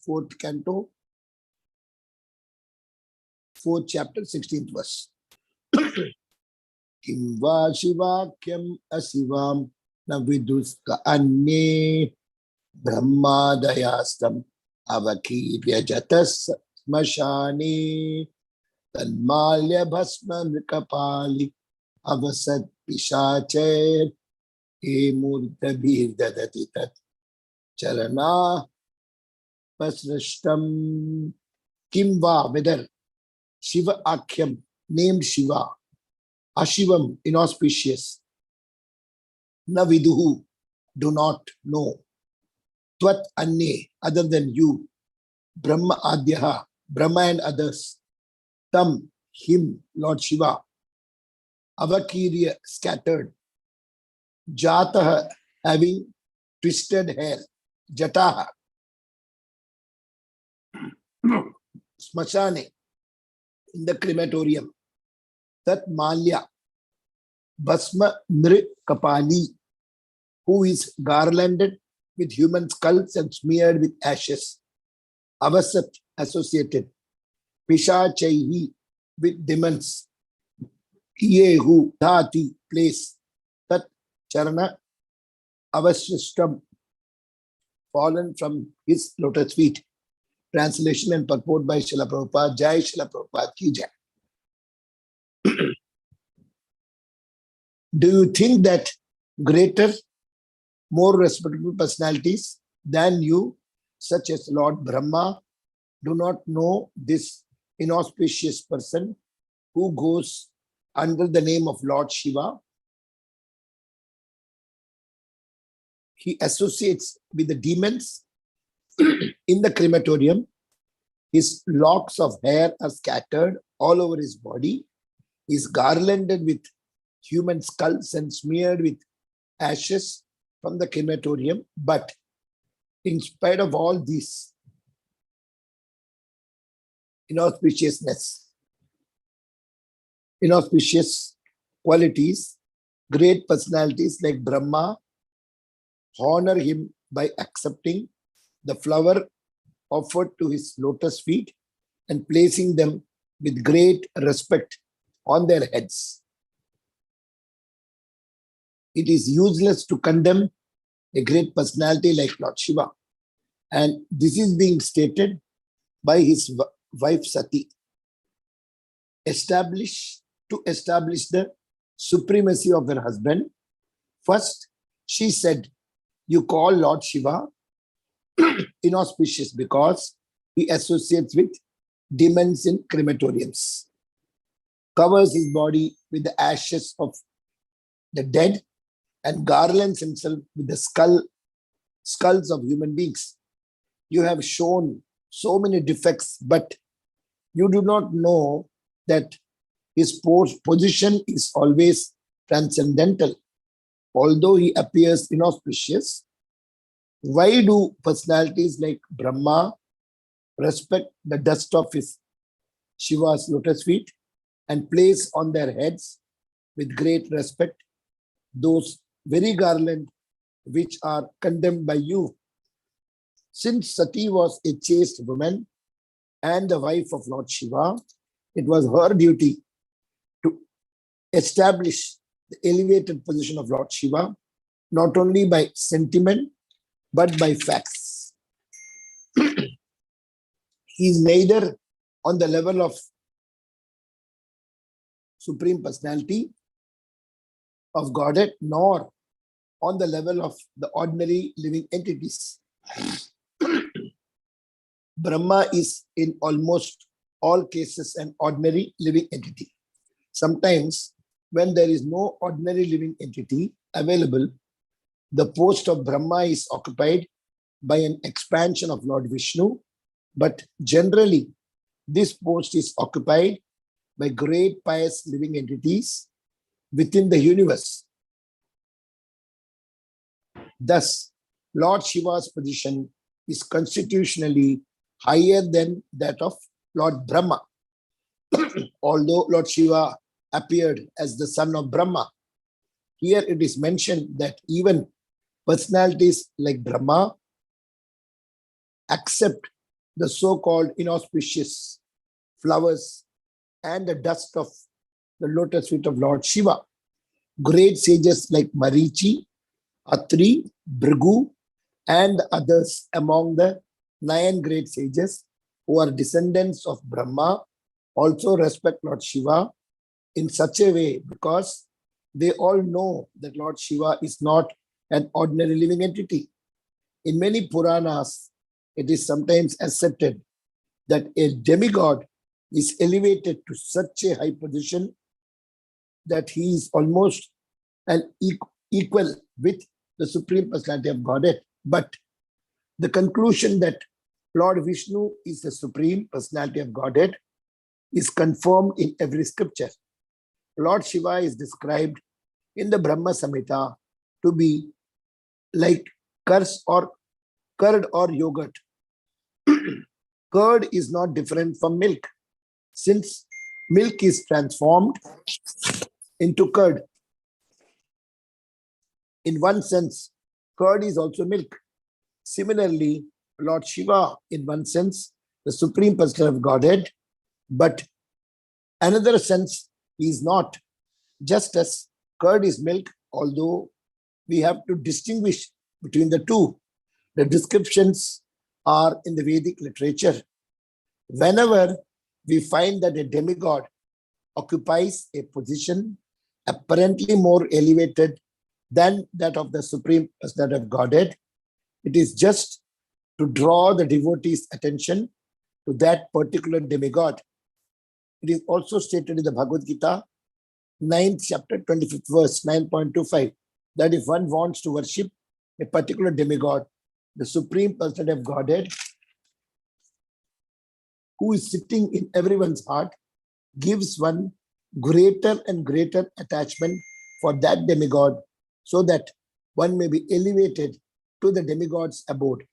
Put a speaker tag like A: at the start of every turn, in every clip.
A: 4th canto, 4th chapter, 16th verse. Kim va shivakyam asivam na viduska anye brahmadayastam avakirya jatas smashani tanmalya bhasma nrikapali avasat pishache emurtabhir dadati tat charana pasrashtam. Kim va, whether Shiva Akhyam, named Shiva, Ashivam, inauspicious, na viduhu, do not know, tvat anye, other than you, Brahma Adyaha, Brahma and others, tam, him, Lord Shiva, avakirya, scattered, jataha, having twisted hair, jataha, smashane, in the crematorium, tat malya, bhasma nri kapali, who is garlanded with human skulls and smeared with ashes, avasat, associated, pishachaihi, with demons, yehu, dhati, place, tat charana, avasrishtam, fallen from his lotus feet. Translation and purport by Srila Prabhupada. Jai Srila Prabhupada ki jai. Do you think that greater, more respectable personalities than you, such as Lord Brahma, do not know this inauspicious person who goes under the name of Lord Shiva? He associates with the demons in the crematorium. His locks of hair are scattered all over his body. He is garlanded with human skulls and smeared with ashes from the crematorium. But in spite of all this inauspicious qualities, great personalities like Brahma honor him by accepting the flower offered to his lotus feet and placing them with great respect on their heads. It is useless to condemn a great personality like Lord Shiva. And this is being stated by his wife Sati. To establish the supremacy of her husband, first she said, you call Lord Shiva inauspicious because he associates with demons in crematoriums, covers his body with the ashes of the dead, and garlands himself with the skulls of human beings. You have shown so many defects, but you do not know that his position is always transcendental. Although he appears inauspicious, why do personalities like Brahma respect the dust of his Shiva's lotus feet and place on their heads with great respect those very garland which are condemned by you? Since Sati was a chaste woman and the wife of Lord Shiva, it was her duty to establish the elevated position of Lord Shiva, not only by sentiment, but by facts. He is neither on the level of Supreme Personality of Godhead, nor on the level of the ordinary living entities. Brahma is in almost all cases an ordinary living entity. Sometimes, when there is no ordinary living entity available, the post of Brahma is occupied by an expansion of Lord Vishnu, but generally, this post is occupied by great pious living entities within the universe. Thus, Lord Shiva's position is constitutionally higher than that of Lord Brahma. Although Lord Shiva appeared as the son of Brahma, here it is mentioned that even personalities like Brahma accept the so-called inauspicious flowers and the dust of the lotus feet of Lord Shiva. Great sages like Marichi, Atri, Bhrigu, and others among the 9 great sages who are descendants of Brahma also respect Lord Shiva in such a way because they all know that Lord Shiva is not an ordinary living entity. In many Puranas, it is sometimes accepted that a demigod is elevated to such a high position that he is almost an equal with the Supreme Personality of Godhead. But the conclusion that Lord Vishnu is the Supreme Personality of Godhead is confirmed in every scripture. Lord Shiva is described in the Brahma Samhita to be like curd or yogurt. Curd is not different from milk, since milk is transformed into curd. In one sense, curd is also milk. Similarly, Lord Shiva, in one sense, the Supreme Person of Godhead, but another sense, he is not. Just as curd is milk, although we have to distinguish between the two. The descriptions are in the Vedic literature. Whenever we find that a demigod occupies a position apparently more elevated than that of the Supreme Personality of Godhead, it is just to draw the devotee's attention to that particular demigod. It is also stated in the Bhagavad Gita, 9th chapter, 25th verse, 9.25, that if one wants to worship a particular demigod, the Supreme Personality of Godhead, who is sitting in everyone's heart, gives one greater and greater attachment for that demigod so that one may be elevated to the demigod's abode.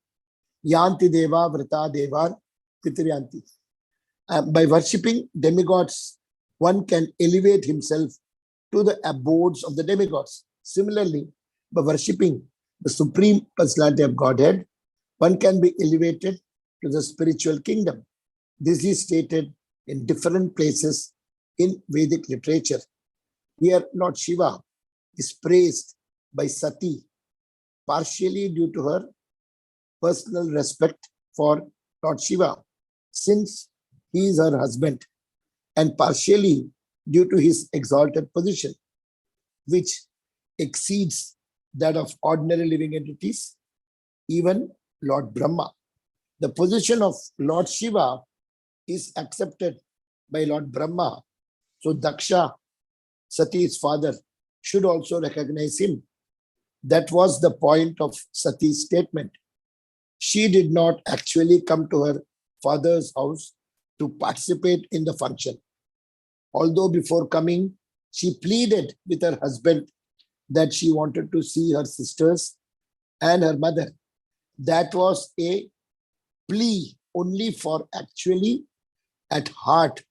A: Yanti Deva Vrata Devar Pitiryanti. By worshipping demigods, one can elevate himself to the abodes of the demigods. Similarly, by worshipping the Supreme Personality of Godhead, one can be elevated to the spiritual kingdom. This is stated in different places in Vedic literature. Here, Lord Shiva is praised by Sati, partially due to her personal respect for Lord Shiva, since he is her husband, and partially due to his exalted position, which exceeds that of ordinary living entities, even Lord Brahma. The position of Lord Shiva is accepted by Lord Brahma. So Daksha, Sati's father, should also recognize him. That was the point of Sati's statement. She did not actually come to her father's house to participate in the function. Although before coming, she pleaded with her husband that she wanted to see her sisters and her mother. That was a plea only, for actually at heart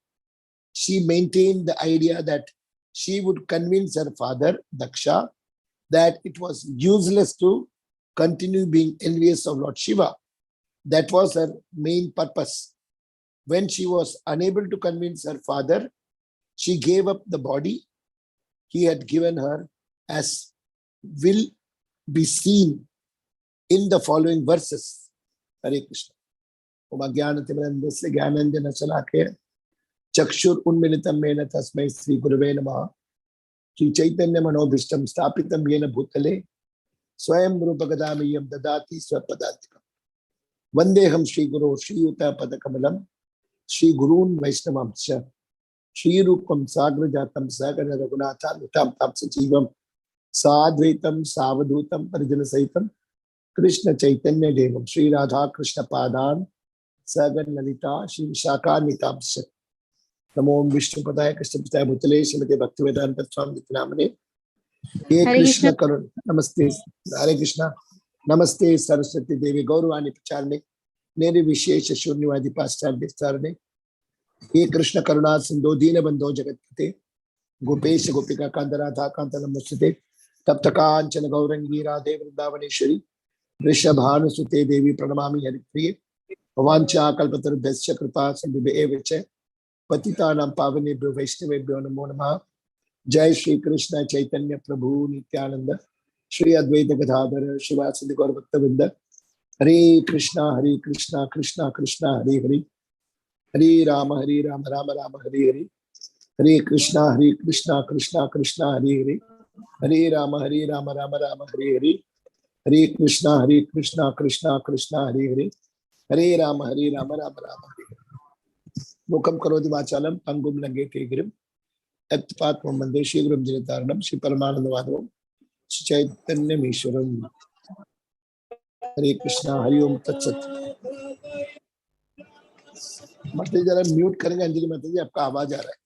A: she maintained the idea that she would convince her father, Daksha, that it was useless to continue being envious of Lord Shiva. That was her main purpose. When she was unable to convince her father, she gave up the body he had given her, as will be seen in the following verses. Hare Krishna. Om Ajnanatimandasya Jnananjana Shalakaya Chakshur Unmilitam Mena Tasmai Sri Gurave Namaha Sri Chaitanya Manobhishtam Stapitam Yena Bhutale Swayam Rupagadamiyam Dadati Swapadantikam Vandeham Sri Guru Sri Yuta Padakamalam Sri Gurun Vaishnavamsya Sri Rupam Sagra Jatam Sagana Raghunatha Nutam Tam Sajivam Sadvaitam Savadhutam Parijana Saitam Krishna Chaitanya Devam Sri Radha Krishna Padan Sagan Lalita Sri Vishaka Nitamsya Namo Vishnu Padaya Krishna Padaya Bhutale Srimate Bhaktivedanta Swami Namane He Krishna Karun Namaste Hare Krishna Namaste Saraswati Devi Gaurvani Pacharne Nere Vishesha Shurniwadi Pastar Vistarne He Krishna Karuna Sindho Dina Bandho Jagatte Gopesha Gopika Kandaradha Kantana Mustate Taptakanchana Gaurangi Radhe Vrindavaneshwari Rishabhanu Sute Devi Pranamami Haripriye Vavancha kalpatarubhyascha kripa sindhubhyo च पतितानां पावनेभ्यो वैष्णवेभ्यो नमो नमः। जय श्री कृष्ण चैतन्य प्रभु नित्यानंद श्री अद्वैत गदाधर शिवासदि गौर भक्तवृंद। हरे कृष्णा कृष्णा कृष्णा हरे हरे, हरे राम राम राम हरे हरे, हरे कृष्णा कृष्णा कृष्णा हरे हरे, हरे राम राम राम हरे हरे, हरे कृष्णा कृष्णा कृष्णा हरे हरे, हरे राम राम राम हरे हरे। मुखम करोति वाचालम पंगुम लंघयते गिरिम यत्पात्मं वन्दे श्रीगुरुं जगद्धारणं श्री परमानंदमाधवं श्री चैतन्यमीश्वरम्। हरे कृष्णा हरि ओम तत्सत। माता जी जरा म्यूट करेंगे। अंजलि माता जी आपका आवाज आ रहा है।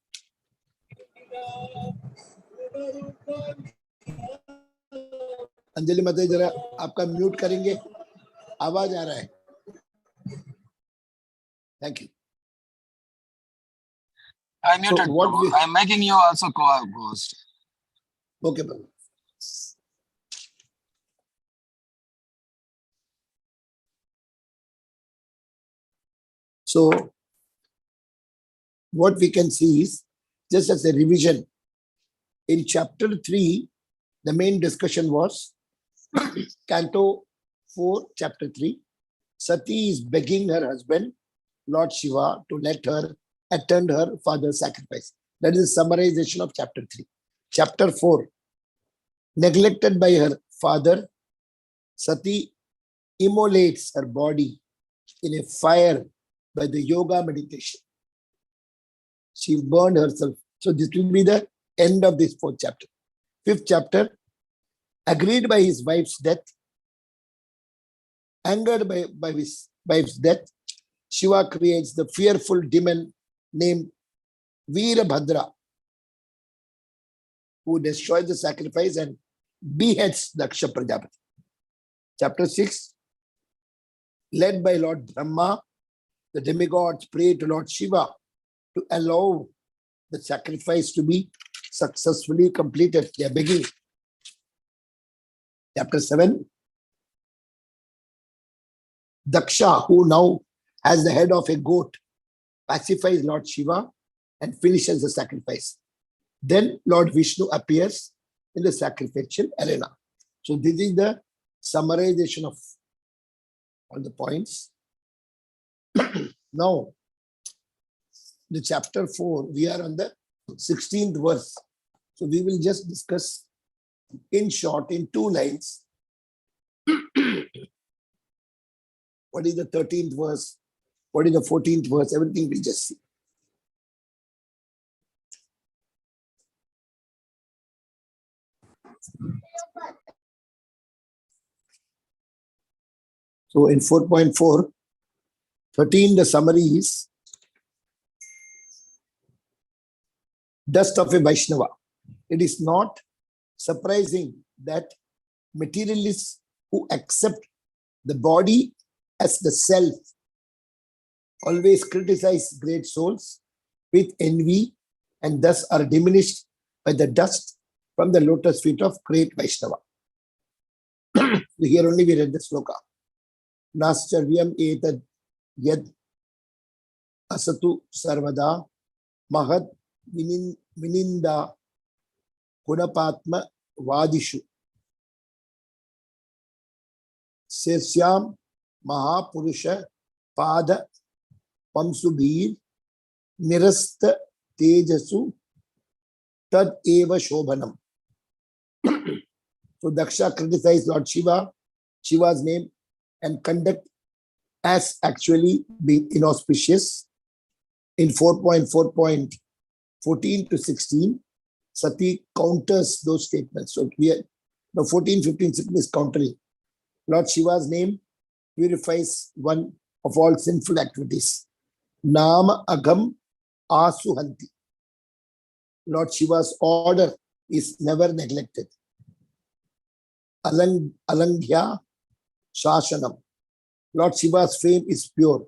A: अंजलि माता जी जरा आपका म्यूट करेंगे, आवाज आ रहा है। Thank you.
B: I muted. So I'm making you also co-host.
A: Okay, Prabhu. So what we can see is, just as a revision, in chapter 3, the main discussion was Canto 4, chapter 3. Sati is begging her husband, Lord Shiva, to let her attend her father's sacrifice. That is a summarization of chapter 3. Chapter 4, neglected by her father, Sati immolates her body in a fire by the yoga meditation. She burned herself. So this will be the end of this 4th chapter. 5th chapter, agreed by his wife's death, angered by his wife's death, Shiva creates the fearful demon named Veerabhadra, who destroys the sacrifice and beheads Daksha Prajapati. Chapter 6, led by Lord Brahma, the demigods pray to Lord Shiva to allow the sacrifice to be successfully completed. They are begging. Chapter 7, Daksha, who now has the head of a goat, pacifies Lord Shiva and finishes the sacrifice. Then Lord Vishnu appears in the sacrificial arena. So this is the summarization of all the points. Now, the chapter 4, we are on the 16th verse. So we will just discuss in short, in 2 lines, what is the 13th verse, what is the 14th verse, everything we just see. So in 4.4, 13, the summary is dust of a Vaishnava. It is not surprising that materialists who accept the body as the self always criticize great souls with envy and thus are diminished by the dust from the lotus feet of great Vaishnava. Here only we read the sloka. Nascharvyam etad yad asatu sarvada mahad vininda gunapatma vadishu sesyam mahapurusha pada pamsubhir nirasta tejasu tad eva shobhanam. So Daksha criticized Lord Shiva, Shiva's name, and conduct as actually being inauspicious. In 4.4.14 to 16, Sati counters those statements. So we are, the 14, 15, 16 is countering. Lord Shiva's name purifies one of all sinful activities. Nama agam asuhanti. Lord Shiva's order is never neglected. Alangya Shashanam. Lord Shiva's fame is pure.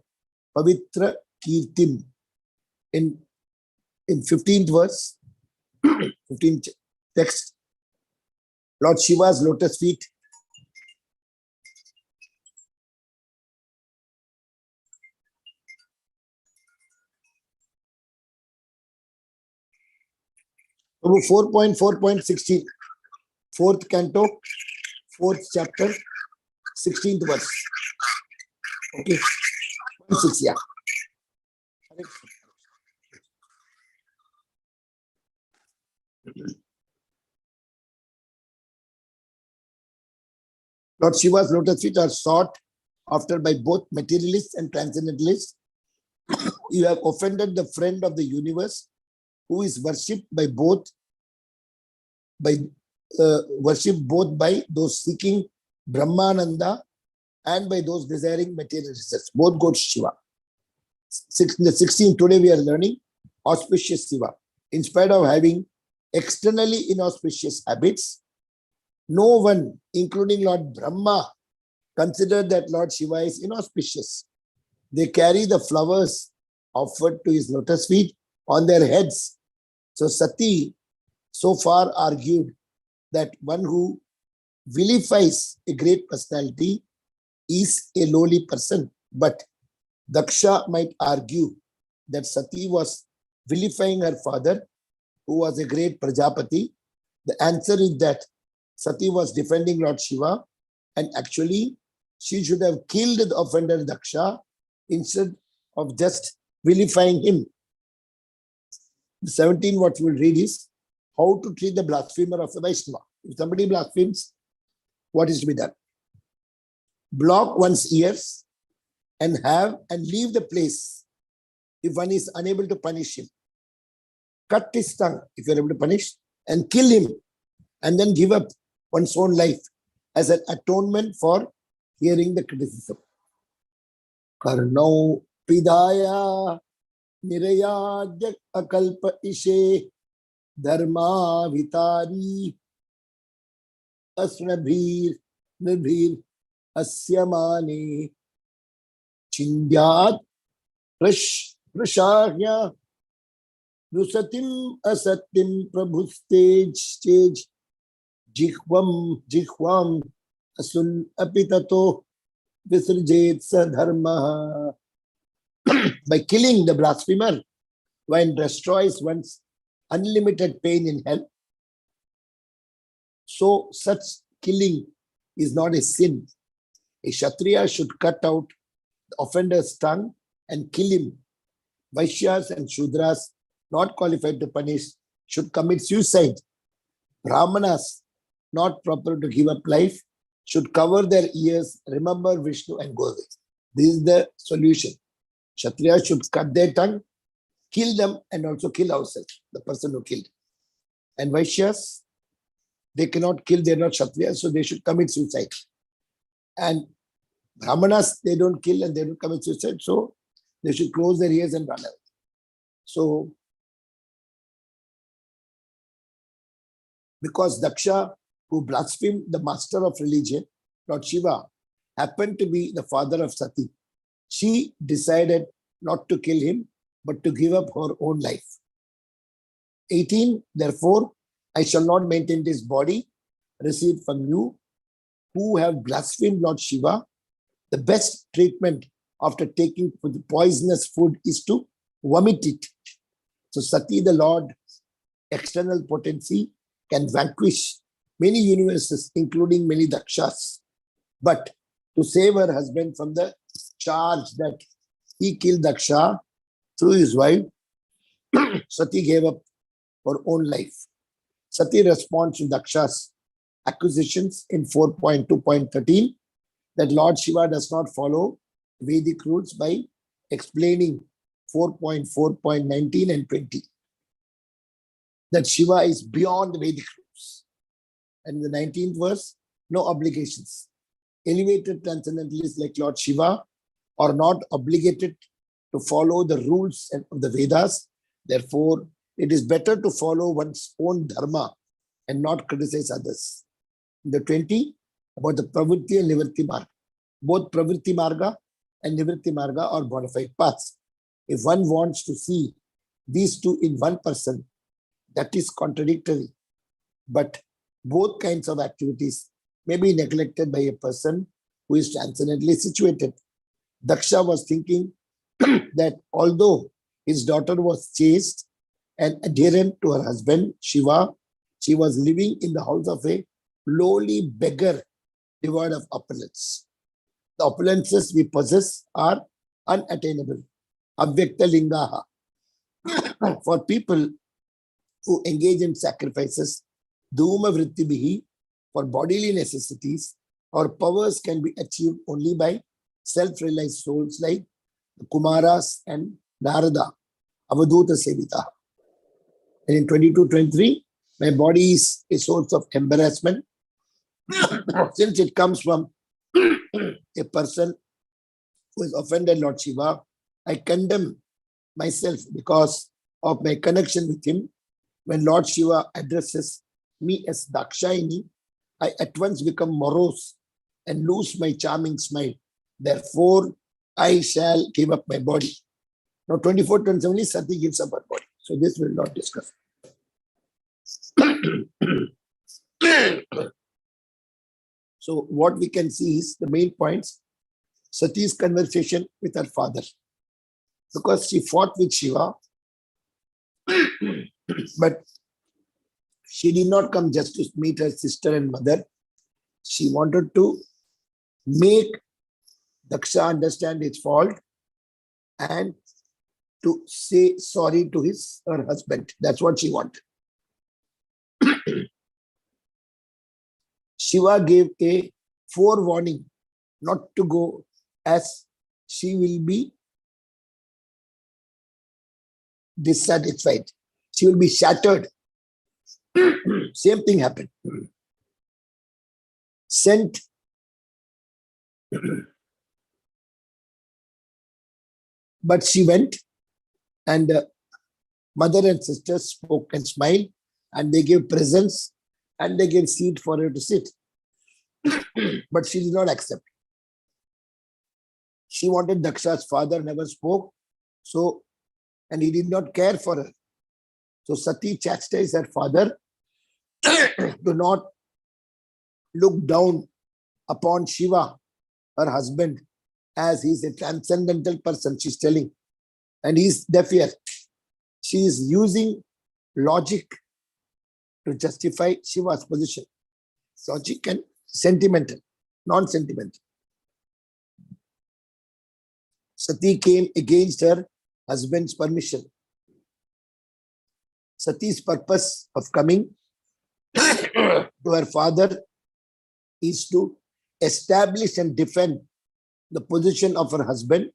A: Pavitra Kirtim. In 15th verse, 15th text, Lord Shiva's lotus feet 4.4.16, 4th canto, 4th chapter, 16th verse. Okay, 6, yeah. Lord Shiva's lotus feet are sought after by both materialists and transcendentalists. You have offended the friend of the universe, who is worshipped by both by those seeking Brahmananda and by those desiring material results. Both go to Shiva. The 16th, today we are learning auspicious Shiva. In spite of having externally inauspicious habits, no one, including Lord Brahma, considered that Lord Shiva is inauspicious. They carry the flowers offered to his lotus feet on their heads. So Sati so far argued that one who vilifies a great personality is a lowly person. But Daksha might argue that Sati was vilifying her father, who was a great Prajapati. The answer is that Sati was defending Lord Shiva, and actually she should have killed the offender Daksha instead of just vilifying him. The 17 what we'll read is how to treat the blasphemer of the Vaishnava. If somebody blasphemes, what is to be done? Block one's ears and leave the place if one is unable to punish him. Cut his tongue if you're able to punish, and kill him, and then give up one's own life as an atonement for hearing the criticism. Karnau pidaya nirayadya akalpa ishe dharma vitari asnabhir nirbhir asyamane chindyat prashahya nusatim asatim prabhustej jihvam asun apitato visrajet sadharma. By killing the blasphemer, one destroys one's unlimited pain in hell. So such killing is not a sin. A Kshatriya should cut out the offender's tongue and kill him. Vaishyas and Shudras, not qualified to punish, should commit suicide. Brahmanas, not proper to give up life, should cover their ears, remember Vishnu, and go away. This is the solution. Kshatriyas should cut their tongue, kill them, and also kill ourselves, the person who killed. And Vaishyas, they cannot kill, they're not Kshatriyas, so they should commit suicide. And Brahmanas, they don't kill and they don't commit suicide, so they should close their ears and run away. So, because Daksha, who blasphemed the master of religion, Lord Shiva, happened to be the father of Sati, she decided not to kill him, but to give up her own life. 18, therefore, I shall not maintain this body received from you who have blasphemed Lord Shiva. The best treatment after taking the poisonous food is to vomit it. So Sati, the Lord, external potency, can vanquish many universes, including many Dakshas. But to save her husband from the charge that he killed Daksha through his wife, Sati gave up her own life. Sati responds to Daksha's accusations in 4.2.13 that Lord Shiva does not follow Vedic rules by explaining 4.4.19 and 20. That Shiva is beyond Vedic rules. And in the 19th verse, no obligations. Elevated transcendentalists like Lord Shiva are not obligated to follow the rules of the Vedas. Therefore, it is better to follow one's own dharma and not criticize others. In the 20, about the pravritti and nivritti marga. Both pravritti marga and nivritti marga are bona fide paths. If one wants to see these two in one person, that is contradictory. But both kinds of activities may be neglected by a person who is transcendently situated. Daksha was thinking that although his daughter was chaste an adherent to her husband, Shiva. She was living in the house of a lowly beggar devoid of opulence. The opulences we possess are unattainable. Avyakta lingaha. For people who engage in sacrifices, dhuma vrittibihi, for bodily necessities, our powers can be achieved only by self-realized souls like the Kumaras and Narada, Avadhuta Sevita. And in 22-23, my body is a source of embarrassment since it comes from a person who has offended Lord Shiva. I condemn myself because of my connection with him. When Lord Shiva addresses me as Dakshayini, I at once become morose and lose my charming smile. Therefore, I shall give up my body. Now, 24-27, Sati gives up her body. So this we will not discuss. So what we can see is the main points. Sati's conversation with her father. Because she fought with Shiva, but she did not come just to meet her sister and mother. She wanted to make Daksha understand his fault and to say sorry to her husband. That's what she wanted. Shiva gave a forewarning not to go, as she will be dissatisfied. She will be shattered. Same thing happened. Sent but she went, and mother and sister spoke and smiled, and they gave presents and they gave seat for her to sit. But she did not accept. She wanted Daksha's father, never spoke, so, and he did not care for her. So Sati chastised her father to not look down upon Shiva, her husband, as he's a transcendental person, she's telling, and he's deaf ear. She is using logic to justify Shiva's position. Logic and sentimental, non-sentimental. Sati came against her husband's permission. Sati's purpose of coming to her father is to establish and defend the position of her husband,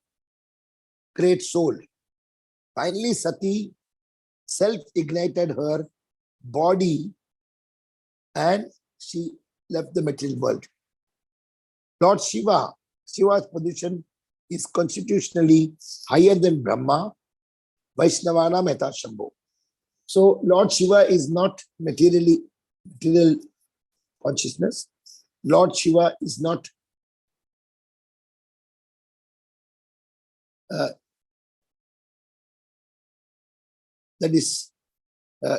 A: great soul. Finally, Sati self-ignited her body and she left the material world. Lord Shiva, Shiva's position is constitutionally higher than Brahma, Vaishnavana Meta Shambho. So Lord Shiva is not material consciousness. Lord Shiva is not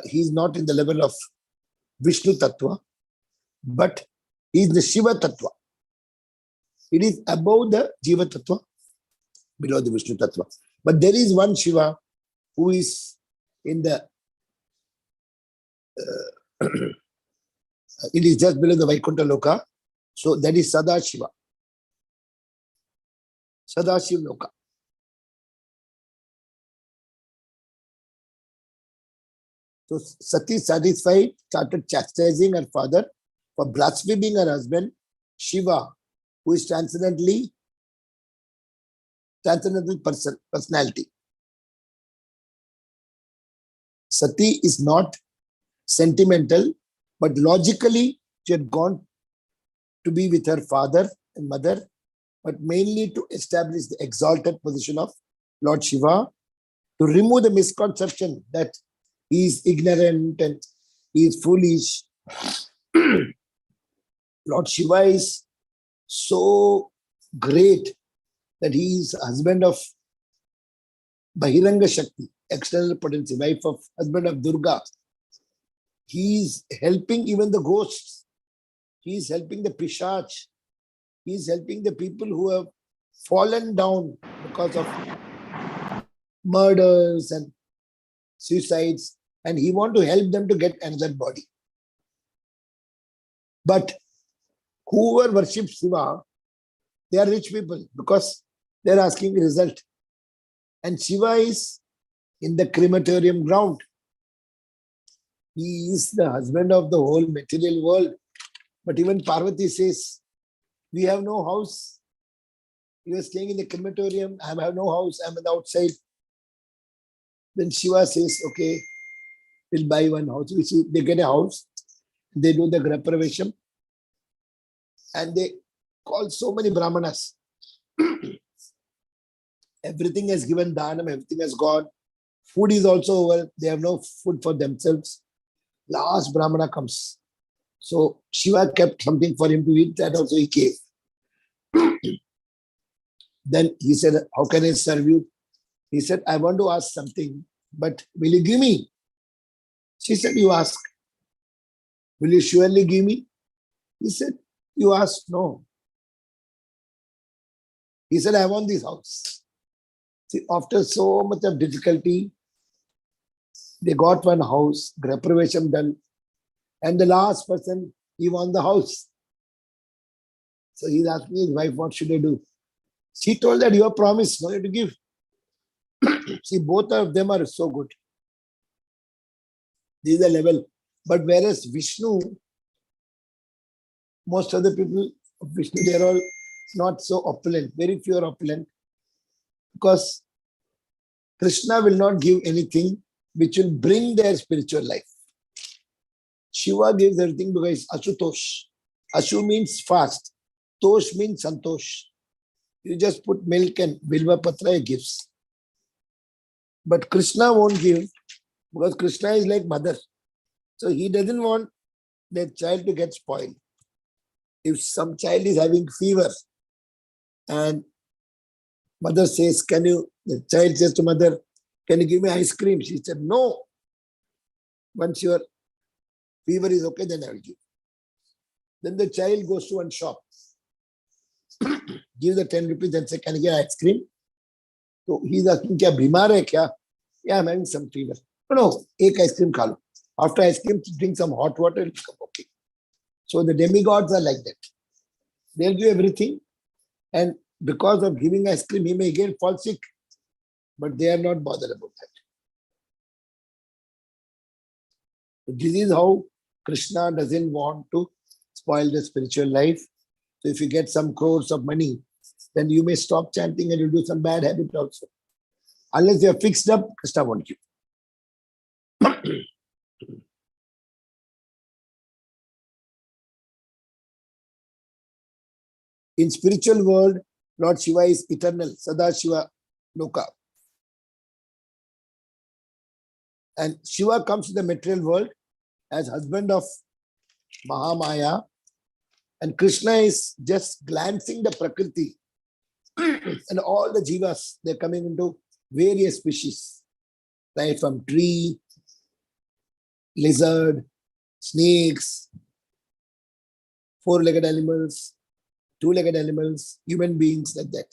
A: he's not in the level of Vishnu Tattva, but he's the Shiva Tattva. It is above the Jiva Tattva, below the Vishnu Tattva. But there is one Shiva who is in the it is just below the Vaikuntha Loka. So that is Sada Shiva. Sada Shiva Loka. So Sati, satisfied, started chastising her father for blaspheming her husband, Shiva, who is transcendental personality. Sati is not sentimental, but logically she had gone to be with her father and mother, but mainly to establish the exalted position of Lord Shiva, to remove the misconception that he is ignorant and he is foolish. Lord Shiva is so great that he is husband of Bahiranga Shakti, external potency, wife of husband of Durga. He is helping even the ghosts. He is helping the Pishach. He is helping the people who have fallen down because of murders and suicides, and he want to help them to get another body. But whoever worships Shiva, they are rich people because they are asking the result. And Shiva is in the crematorium ground. He is the husband of the whole material world. But even Parvati says, we have no house. You are staying in the crematorium. I have no house. I'm on the outside. Then Shiva says, okay, we'll buy one house. They get a house. They do the Grapravesham. And they call so many Brahmanas. Everything has given dhanam. Everything has gone. Food is also over. They have no food for themselves. Last Brahmana comes. So Shiva kept something for him to eat. That also he gave. Then he said, how can I serve you? He said, I want to ask something, but will you give me? She said, you ask. Will you surely give me? He said, you ask, no. He said, I want this house. See, after so much of difficulty, they got one house, Grapravesham done, and the last person, he won the house. So he's asking his wife, what should I do? She told that you have promised, no, you have to give. See, both of them are so good. This is the level. But whereas Vishnu, most of the people of Vishnu, they are all not so opulent. Very few are opulent. Because Krishna will not give anything which will bring their spiritual life. Shiva gives everything because it's Ashutosh. Ashu means fast. Tosh means Santosh. You just put milk and Bilva Patra, he gives. But Krishna won't give because Krishna is like mother. So he doesn't want that child to get spoiled. If some child is having fever and mother says, the child says to mother, can you give me ice cream? She said, no. Once your fever is okay, then I will give. Then the child goes to one shop, gives the 10 rupees and say, can you get ice cream? So he's asking, kya bimar hai kya? Yeah, I'm having some fever. No, ek ice cream khalo. After ice cream, drink some hot water, it'll become okay. So the demigods are like that. They'll give everything. And because of giving ice cream, he may again fall sick. But they are not bothered about that. So this is how Krishna doesn't want to spoil the spiritual life. So if you get some crores of money, then you may stop chanting and you do some bad habit also. Unless you are fixed up, Krishna won't give. In spiritual world, Lord Shiva is eternal, Sada Shiva Loka. And Shiva comes to the material world as husband of Mahamaya. And Krishna is just glancing the Prakriti. And all the jivas, they're coming into various species. Right from tree, lizard, snakes, four-legged animals, two-legged animals, human beings, like that.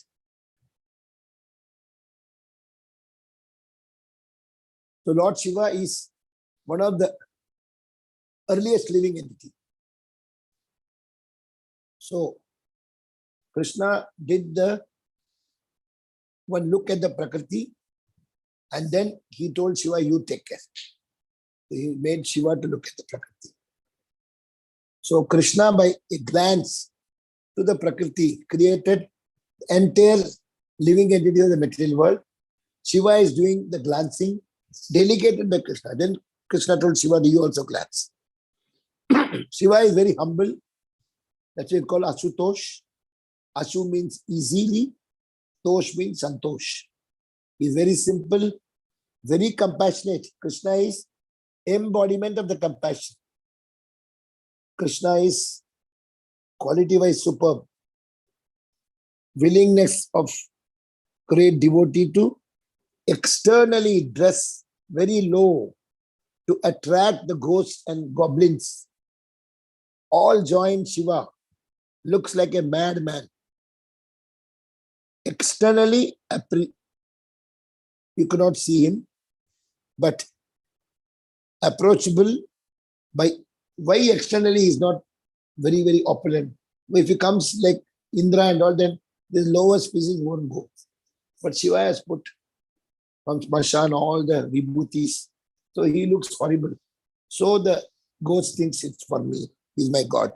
A: So Lord Shiva is one of the earliest living entity. So Krishna did the one look at the Prakriti, and then he told Shiva, you take care. He made Shiva to look at the Prakriti. So Krishna, by a glance to the Prakriti, created the entire living entity of the material world. Shiva is doing the glancing, delegated by Krishna. Then Krishna told Shiva, you also glance. Shiva is very humble. That's what we call Ashutosh. Ashu means easily. Tosh means Santosh. He's very simple, very compassionate. Krishna is embodiment of the compassion. Krishna is quality-wise superb. Willingness of great devotee to externally dress very low to attract the ghosts and goblins. All join Shiva. Looks like a madman. Externally, you cannot see him, but approachable by why externally he is not very, very opulent. If he comes like Indra and all, then the lower species won't go. But Shiva has put from Smashan all the vibhutis. So he looks horrible. So the ghost thinks it's for me. He's my God.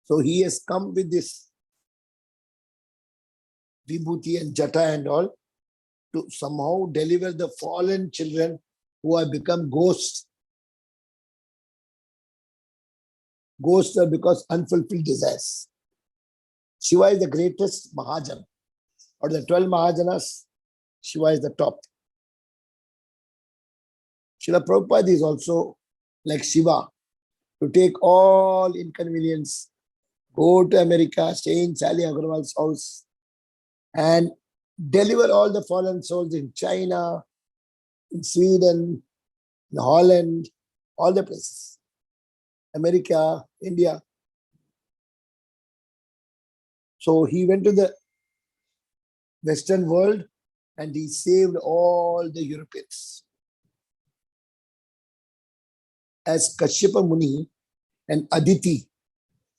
A: So he has come with this vibhuti and jata and all to somehow deliver the fallen children who have become ghosts. Ghosts are because unfulfilled desires. Shiva is the greatest Mahajan. Out of the 12 Mahajanas, Shiva is the top. Srila Prabhupada is also like Shiva, to take all inconvenience, go to America, stay in Sally Agarwal's house, and deliver all the fallen souls in China, in Sweden, in Holland, all the places, America, India. So he went to the Western world and he saved all the Europeans. As Kashyapa Muni and Aditi,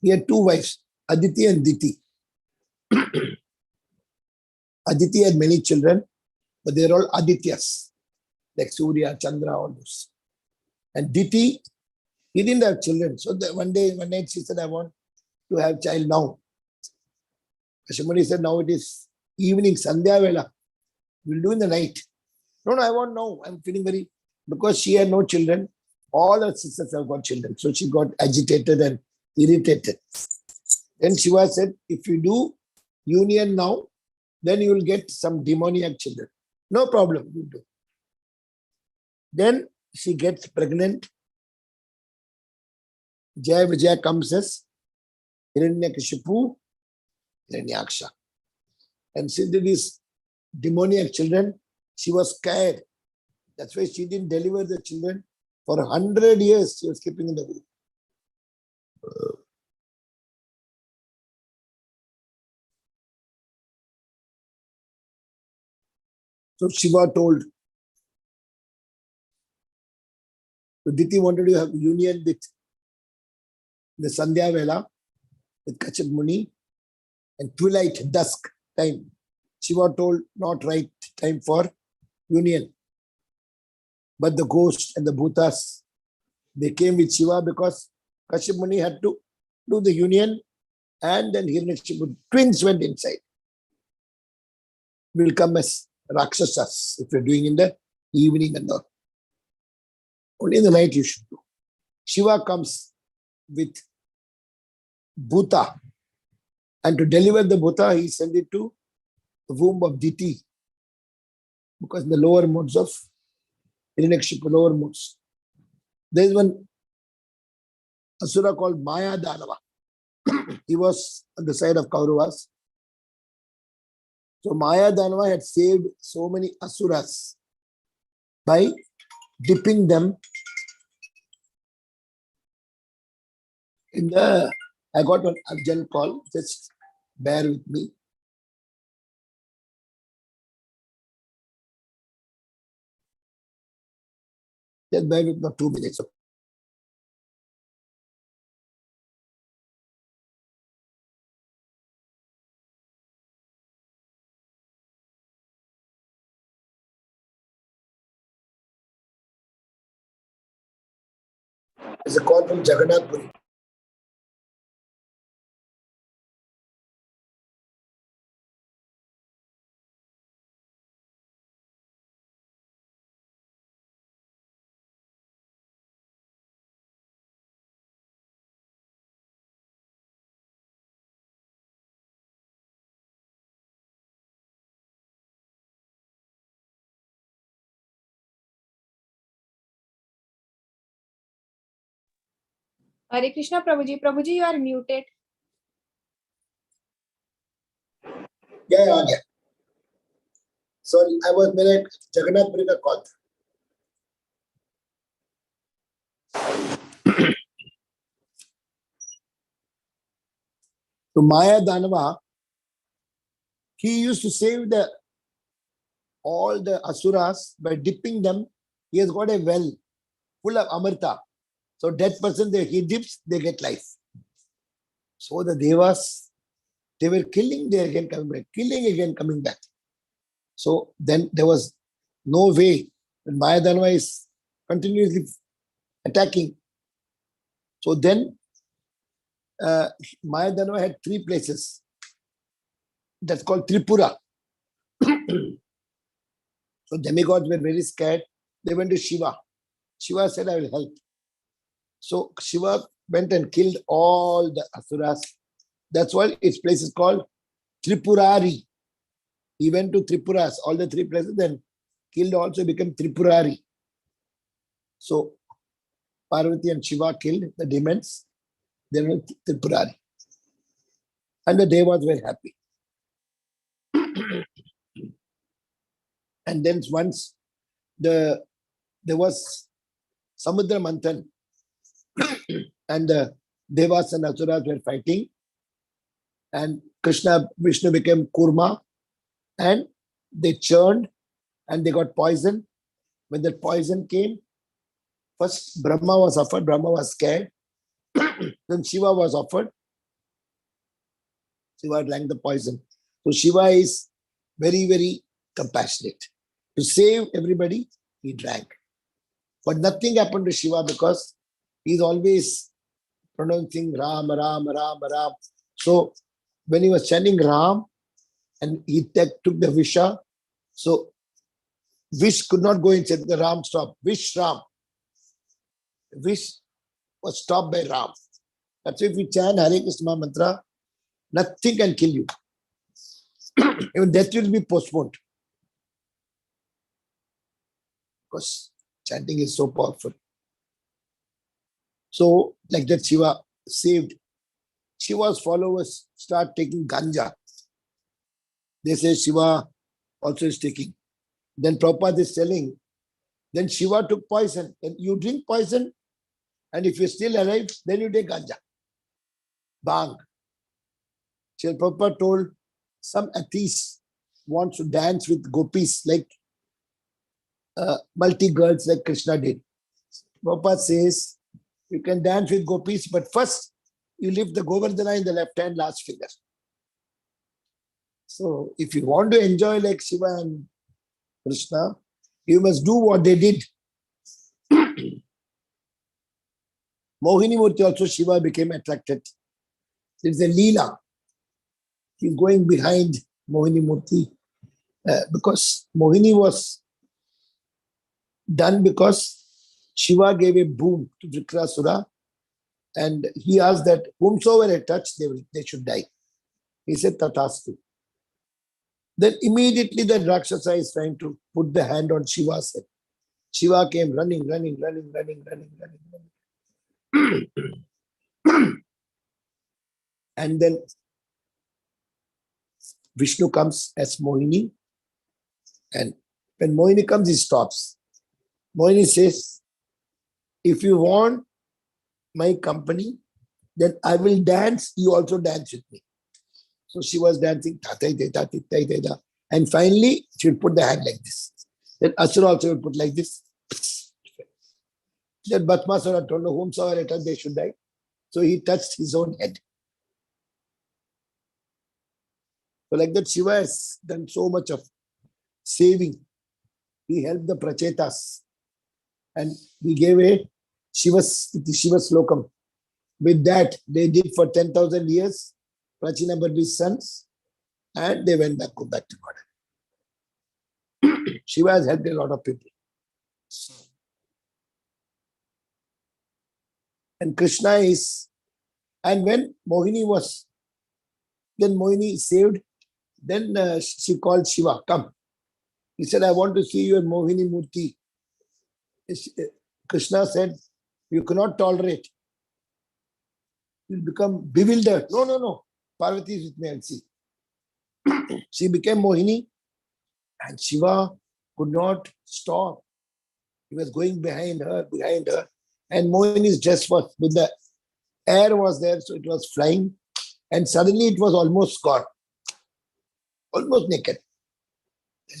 A: he had two wives, Aditi and Diti. Aditi had many children, but they're all Adityas, like Surya, Chandra, all those. And Diti, he didn't have children. So one night she said, I want to have child now. Kashyapa said, now it is evening, Sandhya Vela. We'll do in the night. No, I want now. I'm feeling very, because she had no children. All her sisters have got children. So she got agitated and irritated. Then Shiva said, if you do union now, then you will get some demoniac children. No problem, you do. Then she gets pregnant. Jaya Vijaya comes as Hiranyakashipu, Hiranyaksha. And since these demoniac children, she was scared. That's why she didn't deliver the children. For 100 years, she was keeping in the womb. So Shiva told, so Diti wanted to have union with the Sandhya Vela, with Kashyap Muni, and twilight, dusk time. Shiva told, not right time for union. But the ghosts and the bhutas, they came with Shiva because Kashyap Muni had to do the union, and then Hiranyakashipu, twins went inside. Will come as Rakshasas if you're doing in the evening and all. Only in the night you should do. Shiva comes with Bhuta, and to deliver the Bhuta, he sent it to the womb of Diti, because the lower modes of Hiranyakashipu, lower modes. There is one Asura called Maya Danava. He was on the side of Kauravas. So Maya Danava had saved so many Asuras by dipping them in the, I got an urgent call, just bear with me. Just bear with me 2 minutes. There's a call from Jagannath Puri.
C: Hare Krishna, Prabhuji. Prabhuji, you are muted.
A: Yeah. Sorry, I was when Jagannath Puri call. So Maya Danava, he used to save the all the asuras, by dipping them, he has got a well full of amrita. So dead person, he dips, they get life. So the devas, they were killing, they again coming back, killing again coming back. So then there was no way. When Mayadanava is continuously attacking. So then Mayadanava had 3 places. That's called Tripura. So demigods were very scared. They went to Shiva. Shiva said, I will help. So Shiva went and killed all the asuras. That's why its place is called Tripurari. He went to Tripuras, all the 3 places, then killed also, became Tripurari. So Parvati and Shiva killed the demons. They were Tripurari. And the devas were happy. And then once there was Samudra Manthan and the devas and asuras were fighting, and Vishnu became Kurma, and they churned and they got poison. When that poison came, first Brahma was offered, Brahma was scared. Then Shiva was offered. Shiva drank the poison. So Shiva is very, very compassionate. To save everybody, he drank. But nothing happened to Shiva because he's always pronouncing Ram, Ram, Ram, Ram. So when he was chanting Ram and he took the Visha, so Vish could not go inside, the Ram stopped. Vish Ram. Vish was stopped by Ram. That's why if you chant Hare Krishna mantra, nothing can kill you. Even death will be postponed. Because chanting is so powerful. So, like that, Shiva saved. Shiva's followers start taking ganja. They say Shiva also is taking. Then Prabhupada is telling, then Shiva took poison. Then you drink poison, and if you're still alive, then you take ganja. Bang. Srila Prabhupada told some atheist wants to dance with gopis like multi-girls like Krishna did. Prabhupada says, you can dance with gopis, but first you lift the Govardhana in the left hand last finger. So if you want to enjoy like Shiva and Krishna, you must do what they did. Mohini Murti also, Shiva became attracted. There's a Leela. He's going behind Mohini Murti because Mohini was done because Shiva gave a boon to Vritrasura and he asked that whomsoever I touch, they should die. He said, Tatastu. Then immediately the Rakshasa is trying to put the hand on Shiva's head. Shiva came running. And then Vishnu comes as Mohini. And when Mohini comes, he stops. Mohini says, if you want my company, then I will dance. You also dance with me. So she was dancing. And finally, she would put the hand like this. Then Asura also would put like this. Then Bhatmasura told her whomsoever it was, they should die. So he touched his own head. So like that, Shiva has done so much of saving. He helped the Prachetas. And he gave a Shiva Slokam. With that, they did for 10,000 years, Prachina Bharvi's sons, and they went back to God. Shiva has helped a lot of people. And Krishna is, and when Mohini was, then Mohini saved, then she called Shiva, come. He said, I want to see you in Mohini Murti. Krishna said, you cannot tolerate. You'll become bewildered. No. Parvati is with me, I'll see. She became Mohini and Shiva could not stop. He was going behind her. And Mohini's dress was, with the air was there, so it was flying. And suddenly it was almost gone. Almost naked.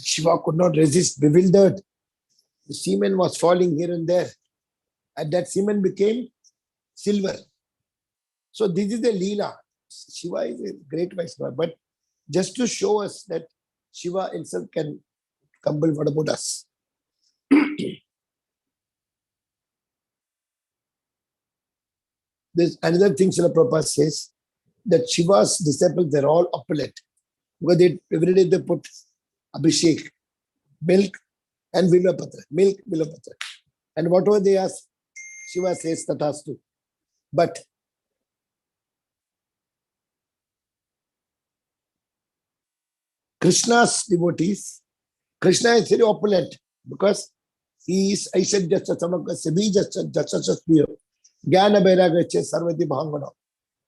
A: Shiva could not resist, bewildered. The semen was falling here and there. And that semen became silver. So this is the Leela. Shiva is a great Vaishnava. But just to show us that Shiva himself can compel, what about us? There's another thing Srila Prabhupada says, that Shiva's disciples, they're all opulent. Because every day they put Abhishek, milk and Vilapatra. Milk, Vilapatra. And whatever they ask, Shiva says Tatastu. But Krishna's devotees, Krishna is very opulent because he is Aishadhyascha Samakasya Bijascha Jascha Spriyo. Jnana Vairagyacha Sarvati Bhangana.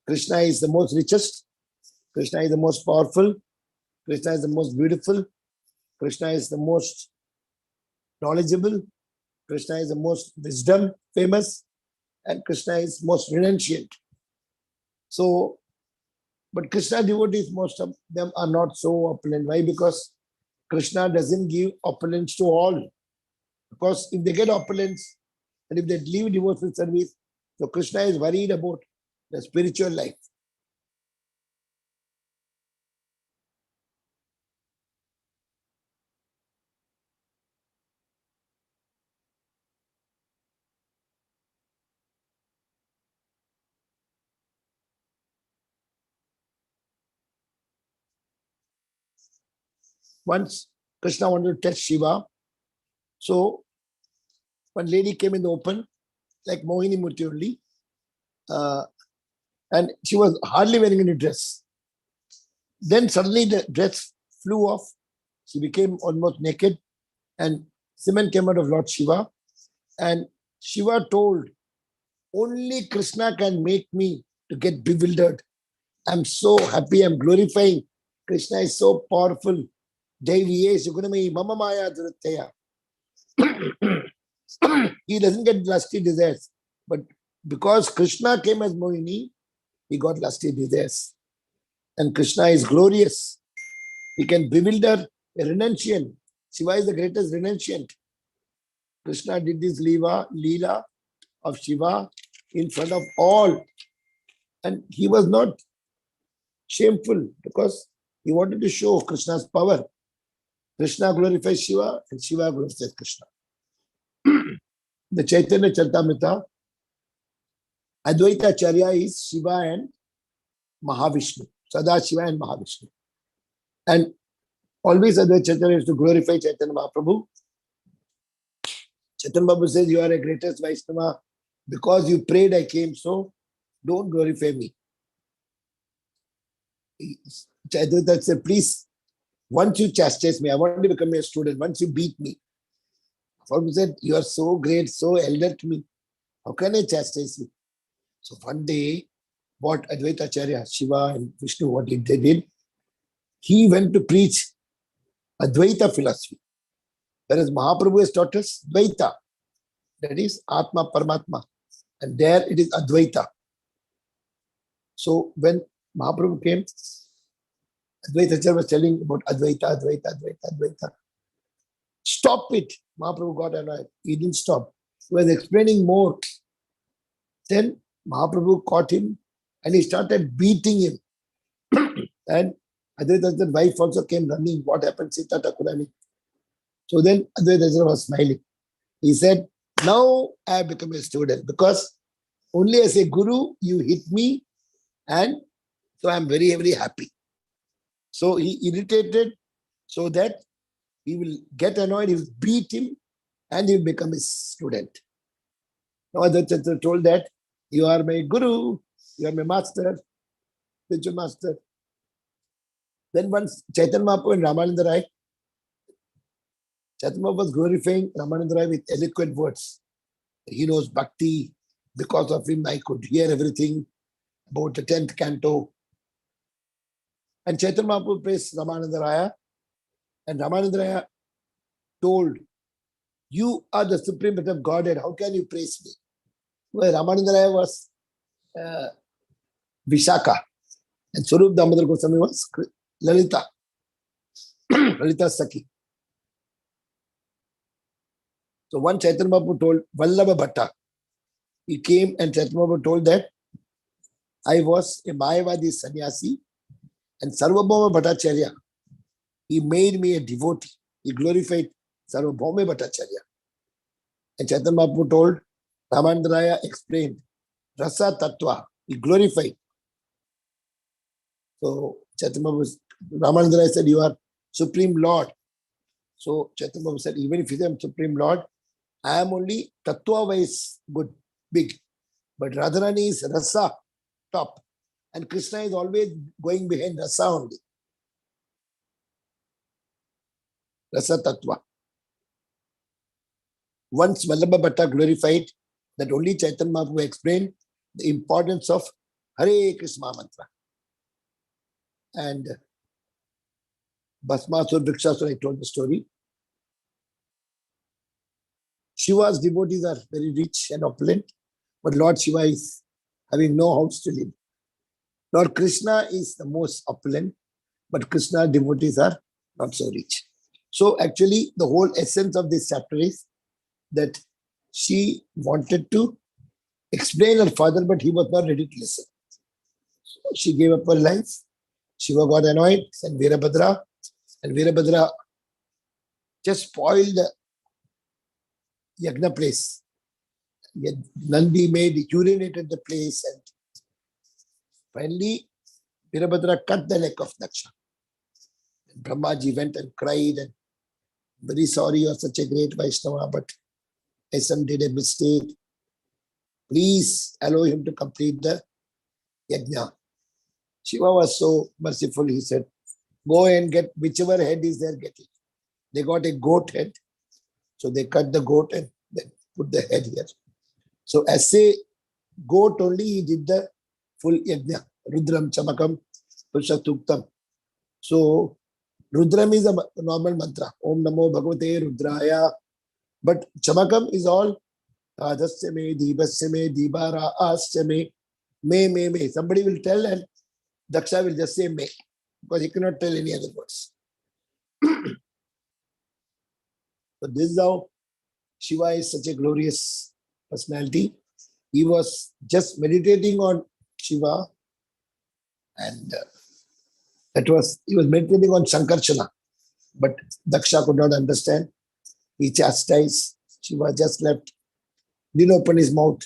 A: Krishna is the most richest. Krishna is the most powerful. Krishna is the most beautiful. Krishna is the most knowledgeable. Krishna is the most wisdom famous. And Krishna is most renunciant. So, but Krishna devotees, most of them are not so opulent. Why? Because Krishna doesn't give opulence to all. Because if they get opulence and if they leave devotional service, so Krishna is worried about the spiritual life. Once Krishna wanted to test Shiva, so one lady came in the open, like Mohini Murti only, and she was hardly wearing any dress. Then suddenly the dress flew off. She became almost naked, and semen came out of Lord Shiva. And Shiva told, only Krishna can make me to get bewildered. I'm so happy, I'm glorifying. Krishna is so powerful. Deviye Sugunamayi Mama Maya Dhruttaya. He doesn't get lusty desires. But because Krishna came as Mohini, he got lusty desires. And Krishna is glorious. He can bewilder a renunciant. Shiva is the greatest renunciant. Krishna did this Leela of Shiva in front of all. And he was not shameful because he wanted to show Krishna's power. Krishna glorifies Shiva and Shiva glorifies Krishna. The Chaitanya Charitamrita, Advaita Acharya is Shiva and Mahavishnu. Sada Shiva and Mahavishnu. And always Advaita Acharya is to glorify Chaitanya Mahaprabhu. Chaitanya Mahaprabhu says, you are a greatest Vaishnava. Because you prayed, I came, so don't glorify me. Chaitanya said, please, once you chastise me, I want to become your student. Once you beat me. Mahaprabhu said, you are so great, so elder to me. How can I chastise you? So one day, what Advaita Acharya, Shiva and Vishnu, what they did, he went to preach Advaita philosophy. Whereas Mahaprabhu has taught us Dvaita, that is Atma Paramatma. And there it is Advaita. So when Mahaprabhu came, Advaita Acharya was telling about Advaita. Stop it. Mahaprabhu got annoyed. He didn't stop. He was explaining more. Then Mahaprabhu caught him and he started beating him. And Advaita Acharya's wife also came running. What happened, Sita Thakurani? So then Advaita Acharya was smiling. He said, now I have become a student because only as a guru you hit me, and so I am very, very happy. So he irritated so that he will get annoyed, he will beat him, and he will become his student. Now Advaita Acharya told that, you are my guru, you are my master, spiritual master. Then once Chaitanya Mahaprabhu and Ramananda Rai, Chaitanya Mahaprabhu was glorifying Ramananda Rai with eloquent words. He knows bhakti. Because of him, I could hear everything about the 10th canto. And Chaitanya Mahaprabhu praised Ramananda Raya. And Ramananda Raya told, you are the supreme being of Godhead. How can you praise me? Well, Ramananda Raya was Vishaka. And Swarup Damodar Goswami was Lalita. Lalita Saki. So one Chaitanya Mahaprabhu told Vallabha Bhatta, he came and Chaitanya Mahaprabhu told that I was a Mayavadi sannyasi and Sarvabhauma Bhattacharya, he made me a devotee. He glorified Sarvabhauma Bhattacharya. And Chaitanya Mahaprabhu told, Ramandraya explained, Rasa Tattva, he glorified. So Chaitanya Mahaprabhu, Ramandraya said, you are Supreme Lord. So Chaitanya Mahaprabhu said, even if you are Supreme Lord, I am only Tattva-wise good, big. But Radharani is Rasa, top. And Krishna is always going behind Rasa only. Rasa Tattva. Once Vallabha Bhatta glorified that only Chaitanya Mahaprabhu explained the importance of Hare Krishna mantra. And Bhasmasur, Vrikshasur, I told the story. Shiva's devotees are very rich and opulent, but Lord Shiva is having no house to live. Lord Krishna is the most opulent, but Krishna devotees are not so rich. So actually, the whole essence of this chapter is that she wanted to explain her father, but he was not ready to listen. So she gave up her life. Shiva got annoyed, and Veerabhadra just spoiled the yagna place. Nandi urinated the place, and finally Veerabhadra cut the neck of Daksha. And Brahmaji went and cried and very sorry, you are such a great Vaishnava, but my son did a mistake. Please allow him to complete the yajna. Shiva was so merciful, he said, go and get whichever head is there, get it. They got a goat head. So they cut the goat and then put the head here. So as a goat only, he did the full yajna. Rudram, Chamakam, Pushatuktam. So Rudram is a normal mantra. Om Namo Bhagavate Rudraya. But Chamakam is all Adasya me, Dibasya me, Dibara, Asya me, me. Somebody will tell and Daksha will just say me, because he cannot tell any other words. So this is how Shiva is such a glorious personality. He was just meditating on Shiva, and he was meditating on Sankarshana, but Daksha could not understand. He chastised. Shiva just left, didn't open his mouth.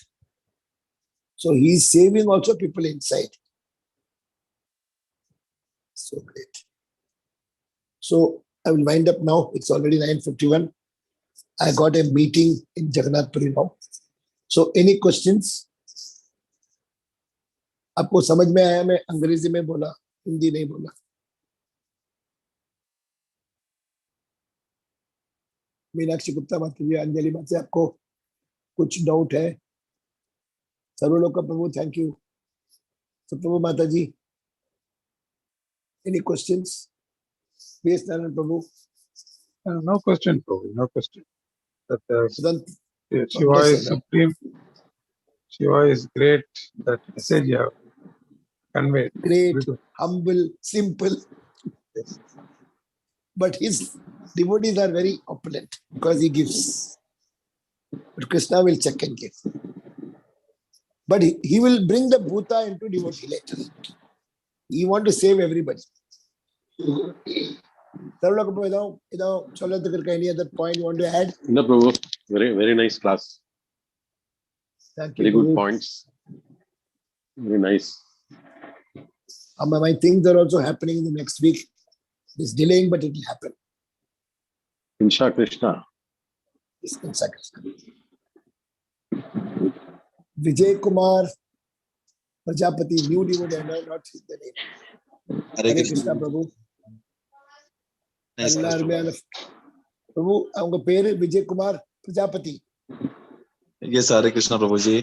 A: So he is saving also people inside. So great. So I will wind up now. It's already 9:51. I got a meeting in Jagannath Puri now. So any questions? आपको समझ में आया? मैं अंग्रेजी में बोला, हिंदी नहीं बोला. मीनाक्षी गुप्ता माता जी, अंजलि माता जी, आपको कुछ डाउट है? सर्वलोक का प्रभु, थैंक यू. सप्रभु माता जी, any questions? Yes, Narayan Prabhu.
D: No question, Prabhu. No question. That Shiva
A: bless
D: is
A: him.
D: supreme. Shiva is great. That message you have conveyed.
A: Great,
D: Beautiful.
A: humble, simple.
D: Yes.
A: But his devotees are very opulent because he gives. But Krishna will check and give. But he will bring the bhuta into devotee later. He wants to save everybody. Any other point you want to add?
E: No, Prabhu. Very, very nice class.
A: Thank you.
E: Very good
A: Prabhu.
E: points. Very nice.
A: My things are also happening in the next week. It's delaying, but it will happen.
E: Insha Krishna.
A: Yes, Insha Krishna. Vijay Kumar Prajapati, new devotee, I know not the name. Hare Krishna Prabhu. Prabhu, அவங்க பேரு Vijay Kumar Prajapati.
F: Yes, Hare Krishna Prabhuji.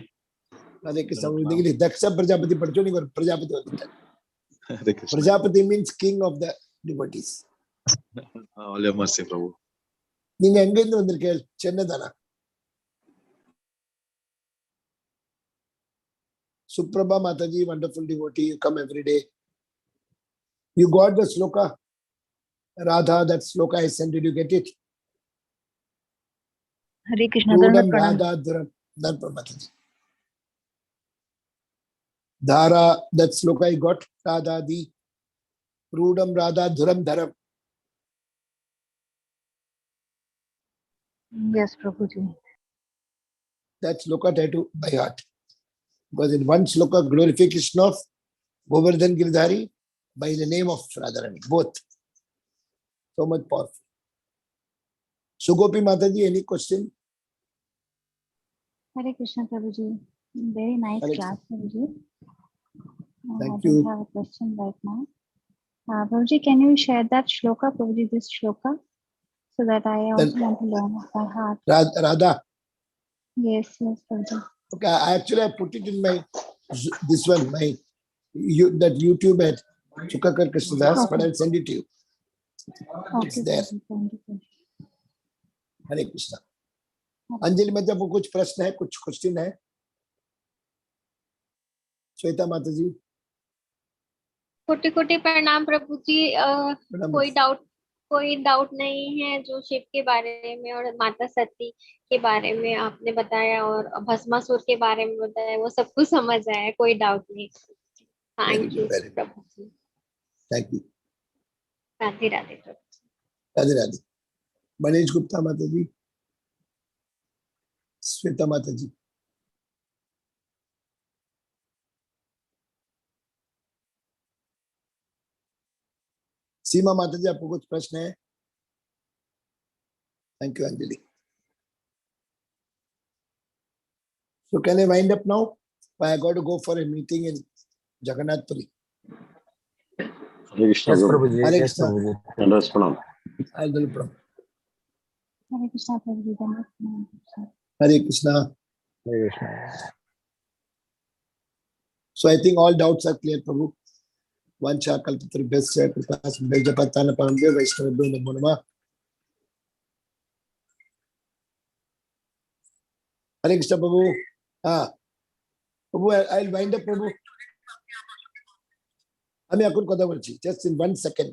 A: Hare Krishna. நீங்க தக்ஷ பிரஜாபதி படிச்சோ, நீங்க ஒரு பிரஜாபதி வந்துட்டார்.
F: Hare Krishna.
A: Prajapati means king of the devotees.
F: All your mercy, Prabhu.
A: நீங்க எங்க இருந்து வந்திருக்கீங்க? சென்னை தானா? Suprabha Mataji, wonderful devotee, you come every day. You got the sloka? Radha, that sloka I sent, did you get it?
G: Hare Krishna.
A: Rudam
G: Pranam.
A: Radha Dhuram. Dharma Mataji. Dhara, that sloka I got. Radha di. Rudam Radha Dhuram Dharam.
G: Yes, Prabhuji.
A: That sloka tattoo by heart. Because in one sloka, glorification of Govardhan Giridhari by the name of Radharani. Both. So much powerful. Sugopi Mataji, any question?
G: Hare Krishna, Prabhuji. Very nice
A: Hare
G: class, Prabhuji.
A: Thank
G: I
A: you.
G: don't have a question right now. Prabhuji, can you share that shloka, Prabhuji, this shloka, so that I also want to learn it by heart?
A: Radha.
G: Yes, yes, Prabhuji.
A: Okay, I put it in my this one, my that YouTube at Chukakar Krishnadas, but I'll send it to you.
G: Okay,
A: It's there.
G: Prabhuji. Thank you, Prabhuji.
A: हरे कृष्णा. अंजलि में जब कुछ प्रश्न है, कुछ question है? श्वेता माता जी.
H: कोटि कोटि प्रणाम प्रभु जी. कोई डाउट नहीं है जो शिव के बारे में और माता सती के बारे में आपने बताया और भस्मासुर के बारे में बताया, वो सब कुछ समझ आया, कोई डाउट नहीं. Thank you Prabhu ji.
A: Thank you.
H: Radhe Radhe Prabhu ji.
A: Radhe Radhe. Manish Gupta माता जी. श्वेता माता जी. सीमा माता जी, आपको कुछ प्रश्न है? Thank you Anjali. So can I wind up now? I got to go for a meeting in Jagannath Puri.
E: Hare Krishna.
I: Yes, Prabhuji.
A: Hare
I: Yes,
A: Krishna.
I: Prabhuji.
E: Yes, Pranam.
A: I'll do it.
G: Hare Krishna, Prabhuji.
A: Hare Krishna.
I: Hare Krishna.
A: So I think all doubts are clear, Prabhu. Vancha kalpatarubhyasya kripasindhya patana parambe vaishnavabhyo namo namah. Hare Krishna, Prabhu. Prabhu, I'll wind up, Prabhu. আমি এখন কথা বলছি, just in 1 second.